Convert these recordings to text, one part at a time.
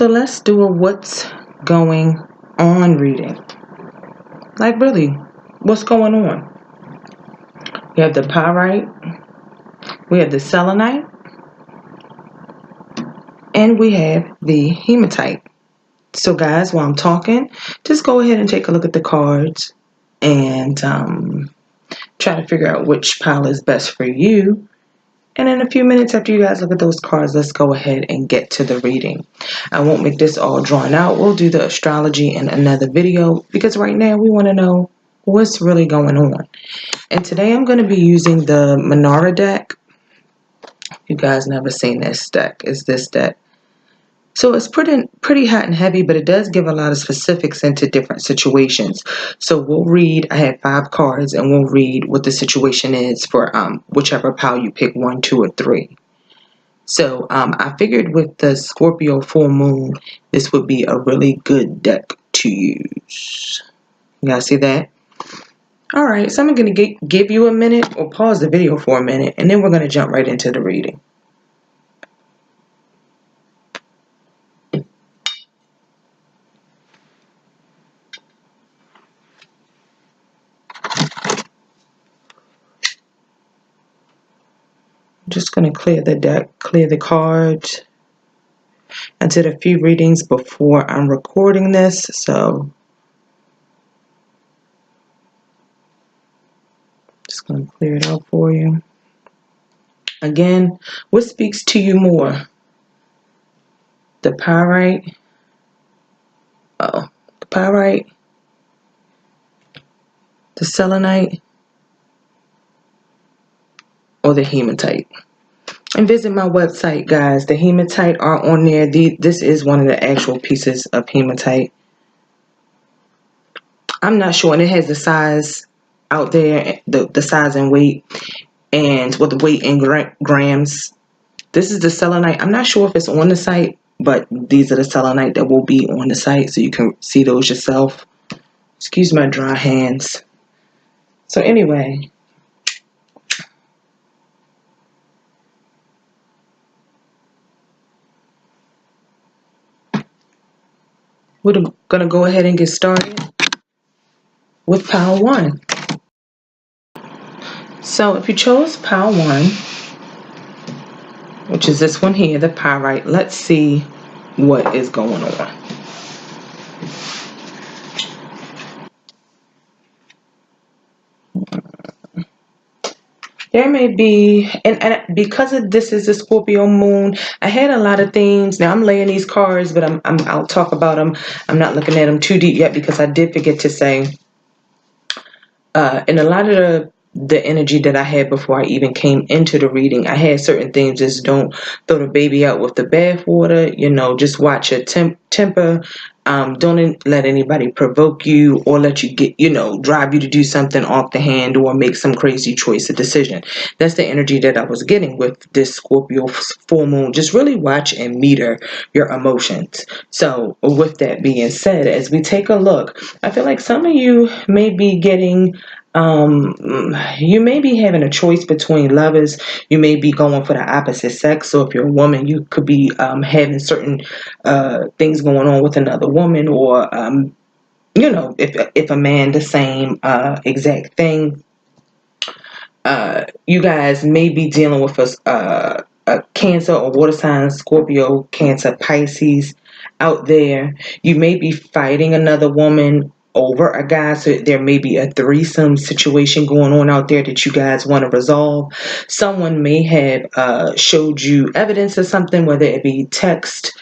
So let's do a what's going on reading. Like, really, what's going on? We have the pyrite, we have the selenite, and we have the hematite. So guys, while I'm talking, just go ahead and take a look at the cards and try to figure out which pile is best for you. And in a few minutes after you guys look at those cards, let's go ahead and get to the reading. I won't make this all drawn out. We'll do the astrology in another video because right now we want to know what's really going on. And today I'm going to be using the Menorah deck. If you guys never seen this deck, it's this deck. So it's pretty hot and heavy, but it does give a lot of specifics into different situations. So we'll read, I have 5 cards, and we'll read what the situation is for whichever pile you pick, 1, 2, or 3. So I figured with the Scorpio full moon, this would be a really good deck to use. You guys see that? All right, so I'm going to give you a minute or pause the video for a minute, and then we're going to jump right into the reading. I'm just going to clear the deck, clear the cards. I did a few readings before I'm recording this, so just going to clear it out for you. Again, what speaks to you more? The pyrite, the selenite, or the hematite? And visit my website, guys. The hematite are on there. This is one of the actual pieces of hematite. I'm not sure, and it has the size out there, the size and weight, and what the weight in grams. This is the selenite. I'm not sure if it's on the site, but these are the selenite that will be on the site, so you can see those yourself. Excuse my dry hands. So anyway, we're going to go ahead and get started with pile 1. So if you chose pile 1, which is this one here, the pyrite, let's see what is going on. There may be, and because of this is the Scorpio moon, I had a lot of things. Now I'm laying these cards, but I'll talk about them. I'm not looking at them too deep yet because I did forget to say, in a lot of the energy that I had before I even came into the reading, I had certain things. Just don't throw the baby out with the bathwater. You know, just watch your temper. Don't let anybody provoke you or let you get, drive you to do something off the hand or make some crazy choice or decision. That's the energy that I was getting with this Scorpio full moon. Just really watch and meter your emotions. So with that being said, as we take a look, I feel like some of you may be getting you may be having a choice between lovers. You may be going for the opposite sex. So if you're a woman, you could be having certain things going on with another woman, or if a man, the same exact thing. You guys may be dealing with a Cancer or water sign, Scorpio, Cancer, Pisces out there. You may be fighting another woman over a guy, so there may be a threesome situation going on out there that you guys want to resolve. Someone may have showed you evidence of something, whether it be text,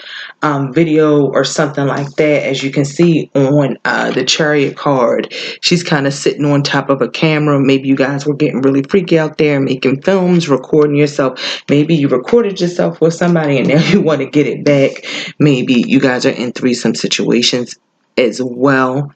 video, or something like that. As you can see on the Chariot card, she's kind of sitting on top of a camera. Maybe you guys were getting really freaky out there, making films, recording yourself. Maybe you recorded yourself with somebody and now you want to get it back. Maybe you guys are in threesome situations as well.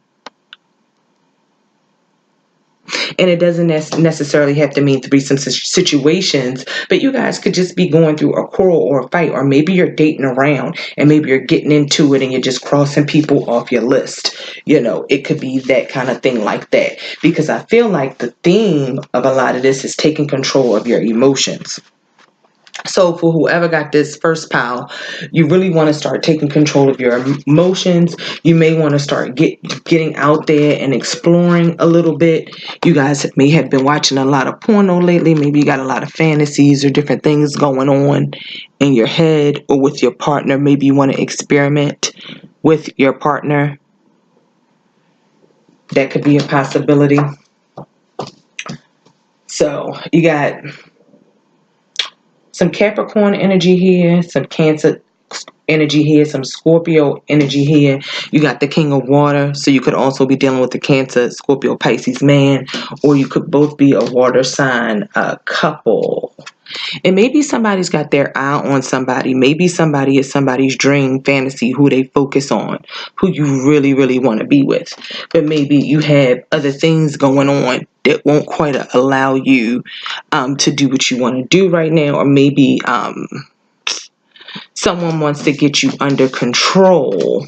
And it doesn't necessarily have to mean threesome situations, but you guys could just be going through a quarrel or a fight, or maybe you're dating around and maybe you're getting into it and you're just crossing people off your list. It could be that kind of thing like that, because I feel like the theme of a lot of this is taking control of your emotions. So for whoever got this first pile, you really want to start taking control of your emotions. You may want to start getting out there and exploring a little bit. You guys may have been watching a lot of porno lately. Maybe you got a lot of fantasies or different things going on in your head or with your partner. Maybe you want to experiment with your partner. That could be a possibility. So you got some Capricorn energy here, some Cancer energy here, some Scorpio energy here. You got the King of Water, so you could also be dealing with the Cancer, Scorpio, Pisces man, or you could both be a water sign couple. And maybe somebody's got their eye on somebody. Maybe somebody is somebody's dream fantasy who they focus on, who you really, really want to be with. But maybe you have other things going on that won't quite allow you to do what you want to do right now. Or maybe someone wants to get you under control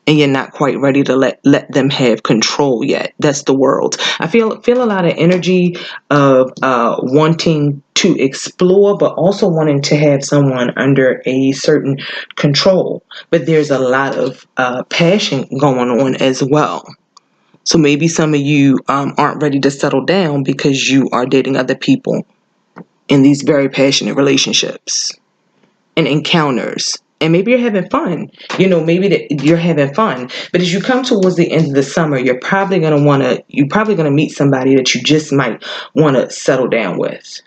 and you're not quite ready to let them have control yet. That's the world. I feel a lot of energy of wanting to explore, but also wanting to have someone under a certain control. But there's a lot of passion going on as well. So maybe some of you aren't ready to settle down because you are dating other people in these very passionate relationships and encounters. And maybe you're having fun. Maybe you're having fun. But as you come towards the end of the summer, you're probably gonna meet somebody that you just might want to settle down with.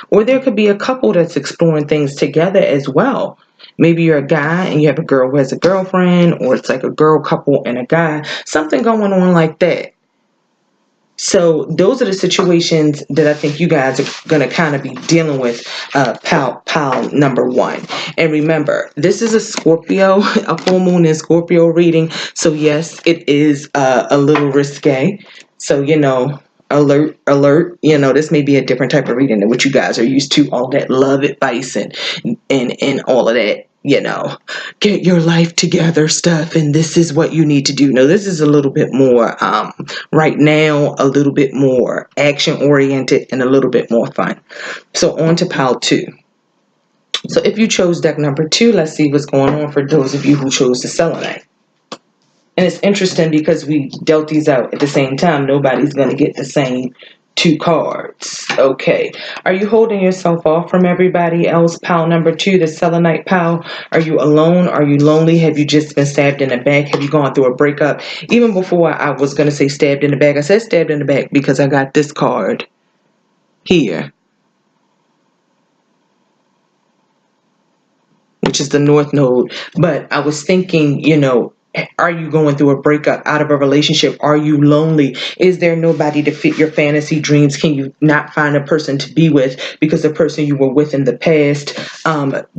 Or there could be a couple that's exploring things together as well. Maybe you're a guy and you have a girl who has a girlfriend, or it's like a girl couple and a guy. Something going on like that. So those are the situations that I think you guys are going to kind of be dealing with, pile number 1. And remember, this is a Scorpio, a full moon in Scorpio reading. So yes, it is a little risque. So, alert, this may be a different type of reading than what you guys are used to. All that love advice and all of that. Get your life together stuff, and this is what you need to do. No, this is a little bit more, right now, a little bit more action-oriented and a little bit more fun. So on to pile 2. So if you chose deck number 2, let's see what's going on for those of you who chose the selenite. And it's interesting because we dealt these out at the same time. Nobody's going to get the same 2 cards. Okay. Are you holding yourself off from everybody else? Pile number 2, the selenite pile. Are you alone? Are you lonely? Have you just been stabbed in the back? Have you gone through a breakup? Even before I was going to say stabbed in the back, I said stabbed in the back because I got this card here, which is the North Node. But I was thinking, are you going through a breakup, out of a relationship? Are you lonely? Is there nobody to fit your fantasy dreams? Can you not find a person to be with because the person you were with in the past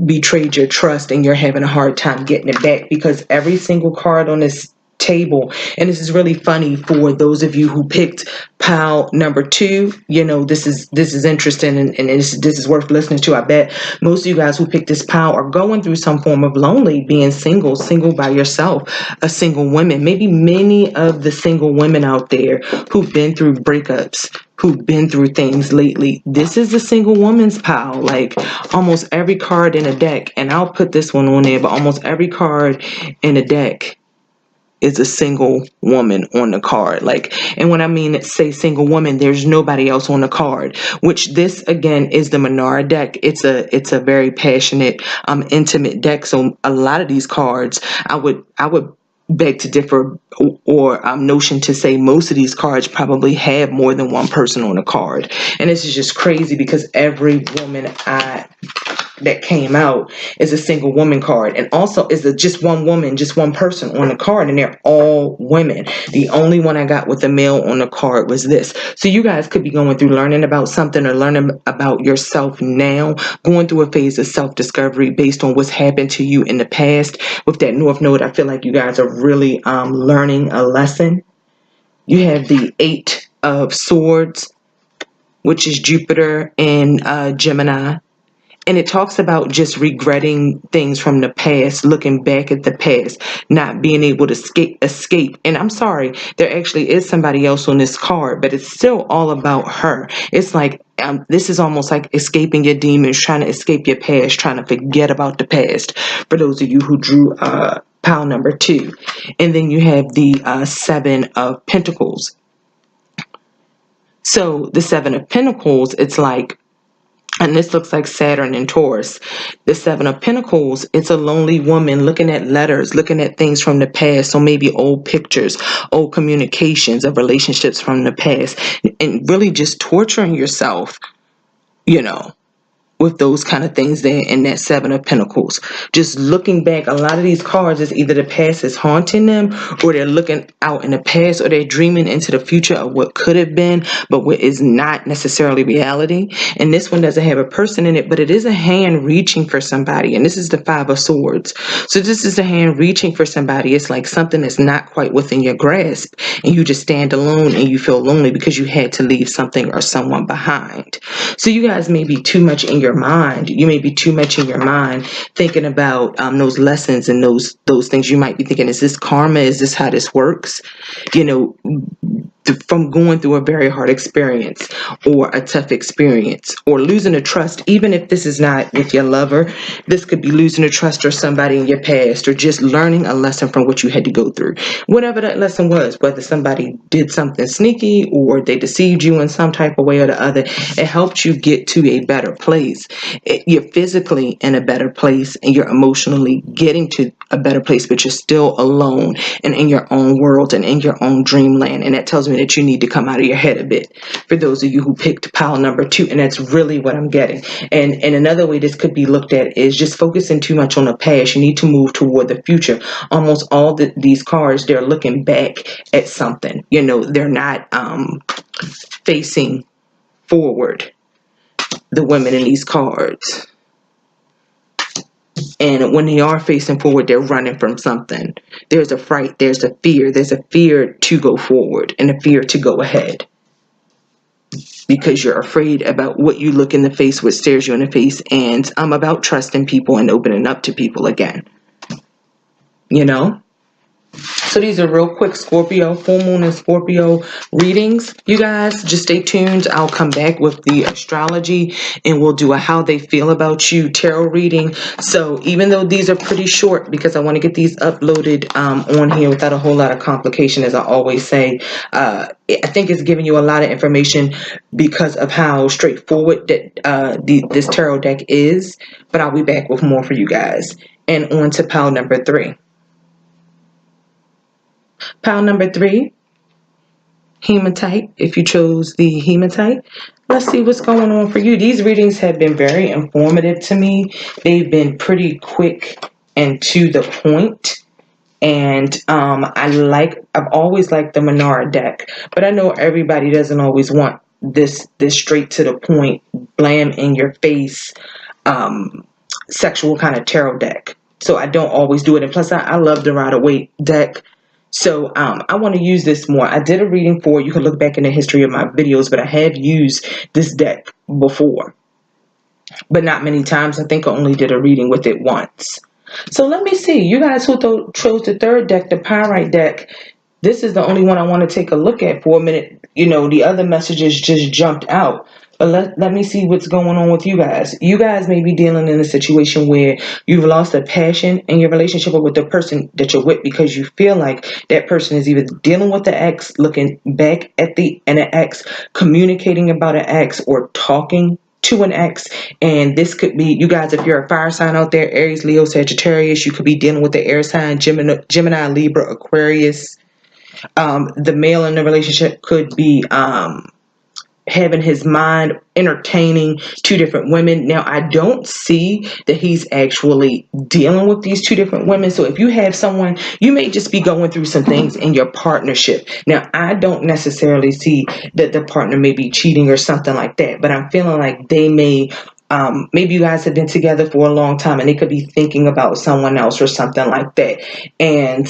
betrayed your trust and you're having a hard time getting it back? Because every single card on this table, and this is really funny for those of you who picked pile number 2, this is interesting and this is worth listening to. I bet most of you guys who picked this pile are going through some form of lonely, being single by yourself, a single woman. Maybe many of the single women out there who've been through breakups, who've been through things lately. This is the single woman's pile. Like almost every card in a deck, and I'll put this one on there, but almost every card in a deck is a single woman on the card. And when I mean say single woman, there's nobody else on the card, which this again is the Menara deck. It's a very passionate, intimate deck. So a lot of these cards, I would beg to differ, or notion to say most of these cards probably have more than one person on the card. And this is just crazy because every woman that came out is a single woman card, and also is just one woman, just one person on the card, and they're all women. The only one I got with a male on the card was this. So you guys could be going through learning about something or learning about yourself now, going through a phase of self-discovery based on what's happened to you in the past. With that North Node, I feel like you guys are really learning a lesson. You have the 8 of Swords, which is Jupiter and Gemini. And it talks about just regretting things from the past, looking back at the past, not being able to escape. And I'm sorry, there actually is somebody else on this card, but it's still all about her. It's like This is almost like escaping your demons, trying to escape your past, trying to forget about the past. For those of you who drew pile number 2. And then you have the 7 of Pentacles. So the 7 of Pentacles, it's like, and this looks like Saturn and Taurus. The 7 of Pentacles, it's a lonely woman looking at letters, looking at things from the past. So maybe old pictures, old communications of relationships from the past, and really just torturing yourself, with those kind of things there in that 7 of Pentacles. Just looking back, a lot of these cards is either the past is haunting them, or they're looking out in the past, or they're dreaming into the future of what could have been, but what is not necessarily reality. And this one doesn't have a person in it, but it is a hand reaching for somebody. And this is the 5 of Swords. So this is the hand reaching for somebody. It's like something that's not quite within your grasp, and you just stand alone and you feel lonely because you had to leave something or someone behind. So you guys may be too much in your mind. You may be too much in your mind thinking about those lessons and those things. You might be thinking, is this karma? Is this how this works? From going through a very hard experience, or a tough experience, or losing a trust. Even if this is not with your lover, this could be losing a trust or somebody in your past, or just learning a lesson from what you had to go through. Whatever that lesson was, whether somebody did something sneaky or they deceived you in some type of way or the other, it helped you get to a better place. You're physically in a better place, and you're emotionally getting to a better place, but you're still alone and in your own world and in your own dreamland. And that tells me that you need to come out of your head a bit, for those of you who picked pile number 2. And that's really what I'm getting. And another way this could be looked at is just focusing too much on the past. You need to move toward the future. Almost all these cards, they're looking back at something. They're not facing forward, the women in these cards. And when they are facing forward, they're running from something. There's a fright, there's a fear to go forward, and a fear to go ahead. Because you're afraid about what you look in the face, what stares you in the face, and I'm about trusting people and opening up to people again. So these are real quick Scorpio, full moon and Scorpio readings. You guys, just stay tuned. I'll come back with the astrology, and we'll do a how they feel about you tarot reading. So even though these are pretty short, because I want to get these uploaded on here without a whole lot of complication, as I always say, I think it's giving you a lot of information because of how straightforward that this tarot deck is. But I'll be back with more for you guys. And on to pile number 3. Pile number 3, hematite. If you chose the hematite, let's see what's going on for you. These readings have been very informative to me. They've been pretty quick and to the point. And I've always liked the Menara deck, but I know everybody doesn't always want this straight to the point, blam in your face, sexual kind of tarot deck. So I don't always do it. And plus, I love the Rider-Waite deck. So I want to use this more. I did a reading for, you can look back in the history of my videos, but I have used this deck before, but not many times. I think I only did a reading with it once. So let me see. You guys who chose the 3rd deck, the Pyrite deck, this is the only one I want to take a look at for a minute. The other messages just jumped out. But let me see what's going on with you guys. You guys may be dealing in a situation where you've lost a passion in your relationship or with the person that you're with, because you feel like that person is either dealing with the ex, looking back at an ex, communicating about an ex, or talking to an ex. And this could be, you guys, if you're a fire sign out there, Aries, Leo, Sagittarius, you could be dealing with the air sign, Gemini, Libra, Aquarius. The male in the relationship could be having his mind entertaining 2 different women. Now, I don't see that he's actually dealing with these 2 different women. So if you have someone, you may just be going through some things in your partnership. Now, I don't necessarily see that the partner may be cheating or something like that, but I'm feeling like they may, maybe you guys have been together for a long time and they could be thinking about someone else or something like that. And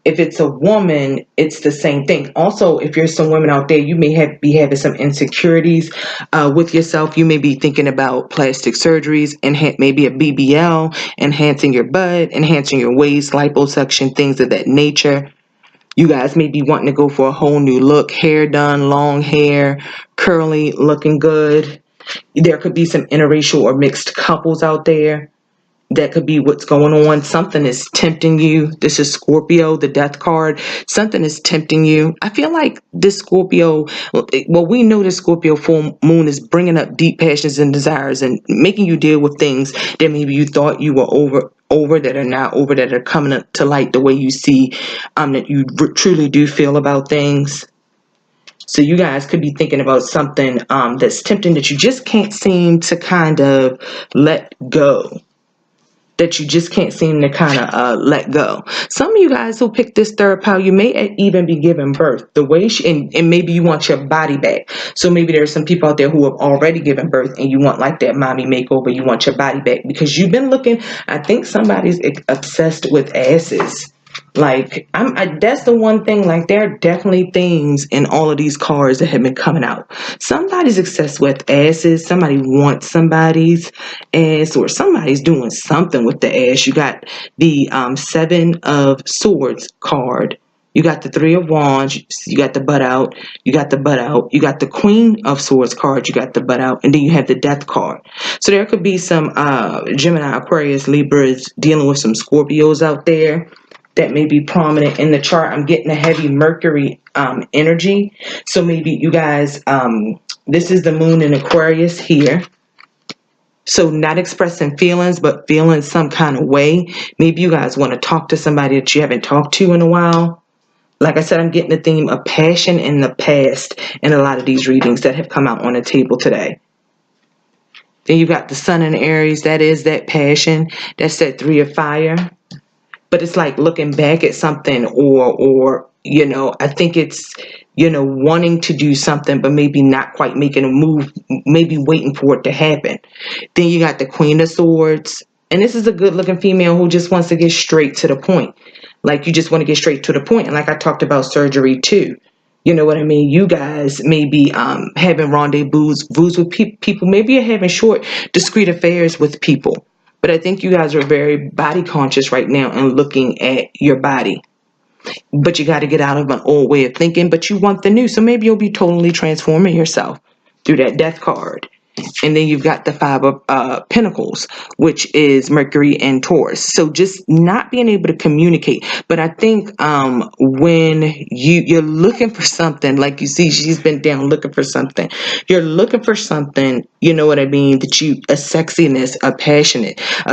if it's a woman, it's the same thing. Also, if you're some women out there, you may be having some insecurities with yourself. You may be thinking about plastic surgeries and maybe a BBL, enhancing your butt, enhancing your waist, liposuction, things of that nature. You guys may be wanting to go for a whole new look, hair done, long hair, curly, looking good. There could be some interracial or mixed couples out there. That could be what's going on. Something is tempting you. This is Scorpio, the death card. Something is tempting you. I feel like this Scorpio, well, we know this Scorpio full moon is bringing up deep passions and desires and making you deal with things that maybe you thought you were over that are not over, that are coming up to light the way you see that you truly do feel about things. So you guys could be thinking about something that's tempting that you just can't seem to kind of let go. That you just can't seem to kind of let go. Some of you guys who pick this third pile, you may even be giving birth. The way and maybe you want your body back. So maybe there's some people out there who have already given birth and you want like that mommy makeover. You want your body back because you've been looking. I think somebody's obsessed with asses. Like that's the one thing. Like there are definitely things in all of these cards that have been coming out. Somebody's obsessed with asses. Somebody wants somebody's ass, or somebody's doing something with the ass. You got the Seven of Swords card. You got the Three of Wands. You got the butt out. You got the butt out. You got the Queen of Swords card. You got the butt out, and then you have the Death card. So there could be some Gemini, Aquarius, Libras dealing with some Scorpios out there that may be prominent in the chart. I'm getting a heavy Mercury energy. So maybe you guys, this is the moon in Aquarius here. So not expressing feelings, but feeling some kind of way. Maybe you guys want to talk to somebody that you haven't talked to in a while. Like I said, I'm getting the theme of passion in the past in a lot of these readings that have come out on the table today. Then you got the Sun in Aries. That is that passion. That's that Three of Fire. But it's like looking back at something or you know, I think it's, you know, wanting to do something, but maybe not quite making a move, maybe waiting for it to happen. Then you got the Queen of Swords. And this is a good looking female who just wants to get straight to the point. Like you just want to get straight to the point. And like I talked about surgery too. You know what I mean? You guys may be having rendezvous with people. Maybe you're having short, discreet affairs with people. But I think you guys are very body conscious right now and looking at your body. But you got to get out of an old way of thinking, but you want the new. So maybe you'll be totally transforming yourself through that Death card. And then you've got the Five of Pentacles, which is Mercury and Taurus. So just not being able to communicate. But I think when you're looking for something, like you see she's been down looking for something. You're looking for something, you know what I mean, that you, a sexiness, a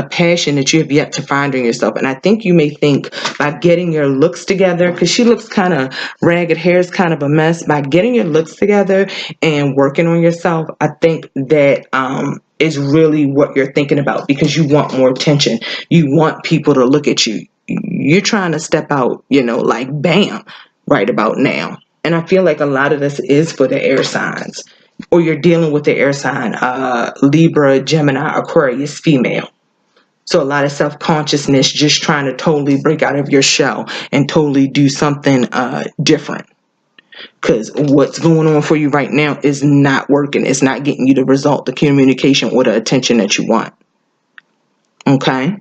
passion that you have yet to find in yourself. And I think you may think by getting your looks together, because she looks kind of ragged, hair's kind of a mess. By getting your looks together and working on yourself, I think that is really what you're thinking about, because you want more attention. You want people to look at you. You're trying to step out, you know, like bam, right about now. And I feel like a lot of this is for the air signs, or you're dealing with the air sign, Libra, Gemini, Aquarius, female. So a lot of self-consciousness, just trying to totally break out of your shell and totally do something different. Because what's going on for you right now is not working. It's not getting you the result, the communication, or the attention that you want. Okay?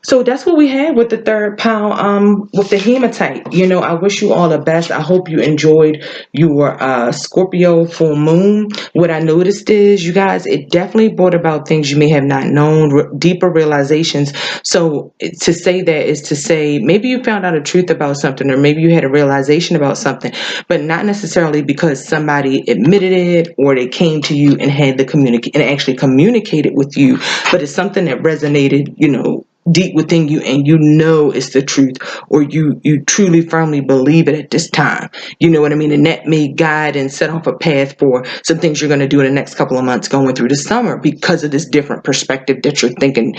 So that's what we had with the third pile, with the hematite. You know, I wish you all the best. I hope you enjoyed your Scorpio full moon. What I noticed is, you guys, it definitely brought about things you may have not known, deeper realizations. So to say that is to say, maybe you found out a truth about something, or maybe you had a realization about something, but not necessarily because somebody admitted it or they came to you and had the and actually communicated with you, but it's something that resonated, you know, deep within you, and you know it's the truth, or you truly firmly believe it at this time. You know what I mean? And that may guide and set off a path for some things you're going to do in the next couple of months going through the summer, because of this different perspective that you're thinking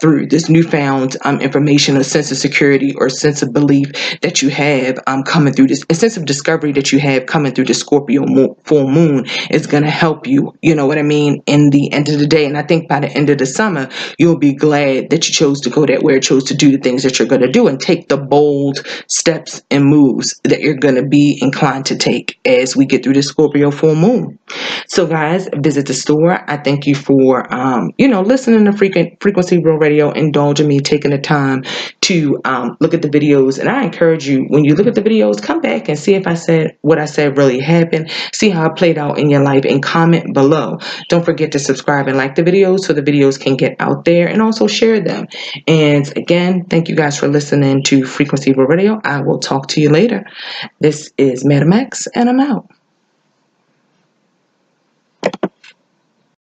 through, this newfound information, a sense of security or sense of belief that you have coming through this, a sense of discovery that you have coming through the Scorpio full moon is going to help you, you know what I mean, in the end of the day. And I think by the end of the summer, you'll be glad that you chose to go that way, or chose to do the things that you're going to do, and take the bold steps and moves that you're going to be inclined to take as we get through the Scorpio full moon. So guys, visit the store. I thank you for, listening to Frequency Real Radio, indulging me, taking the time to look at the videos. And I encourage you, when you look at the videos, come back and see if I said what I said really happened. See how it played out in your life, and comment below. Don't forget to subscribe and like the videos so the videos can get out there, and also share them. And again, thank you guys for listening to Frequency Real Radio. I will talk to you later. This is Madam X, and I'm out.